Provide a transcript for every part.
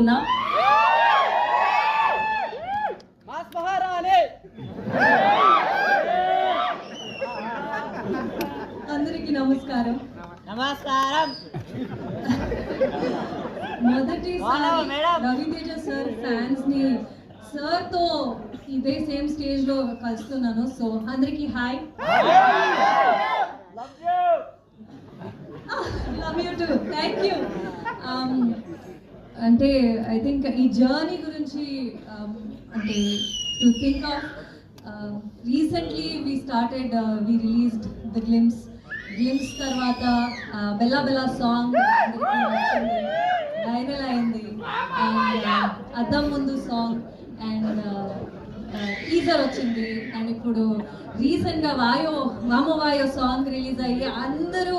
కోరుతున్నాం. అందరికీ నమస్కారం. మొదటిసారి రవితేజ సార్ ఫ్యాన్స్ ని సార్ తో ఇదే సేమ్ స్టేజ్ లో కలుస్తున్నాను. సో అందరికీ hi. Love you to. Thank you. అంటే ఐ థింక్ ఈ జర్నీ గురించి అంటే to think of recently we started we released the glimpse తర్వాత బెల్లా బెల్లా సాంగ్ వైరల్ అయింది. అండ్ అద్దం ముందు సాంగ్ అండ్ టీజర్ వచ్చింది. అండ్ ఇప్పుడు రీసెంట్గా వామో వాయో సాంగ్ రిలీజ్ అయ్యి అందరూ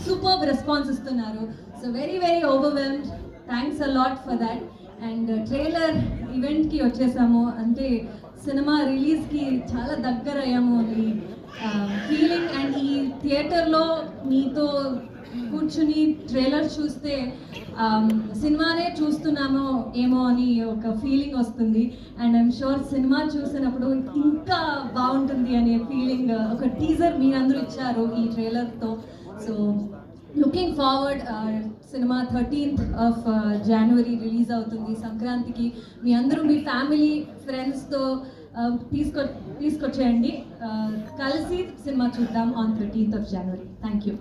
సూపర్బ్ రెస్పాన్స్ ఇస్తున్నారు. So very very overwhelmed. Thanks a lot for that. And trailer ఈవెంట్కి వచ్చేసాము. అంటే సినిమా రిలీజ్కి చాలా దగ్గర అయ్యాము అని ఫీలింగ్. అండ్ ఈ థియేటర్లో మీతో కూర్చుని ట్రైలర్ చూస్తే సినిమానే చూస్తున్నామో ఏమో అని ఒక ఫీలింగ్ వస్తుంది. అండ్ ఐఎమ్ షూర్ సినిమా చూసినప్పుడు ఇంకా బాగుంటుంది అనే ఫీలింగ్ ఒక టీజర్ మీరందరూ ఇచ్చారు ఈ ట్రైలర్తో. So looking forward. Cinema 13th of January release అవుతుంది సంక్రాంతికి. మీ అందరూ మీ ఫ్యామిలీ ఫ్రెండ్స్తో తీసుకొచ్చేయండి. కలిసి సినిమా చూద్దాం on 13th of January. Thank you.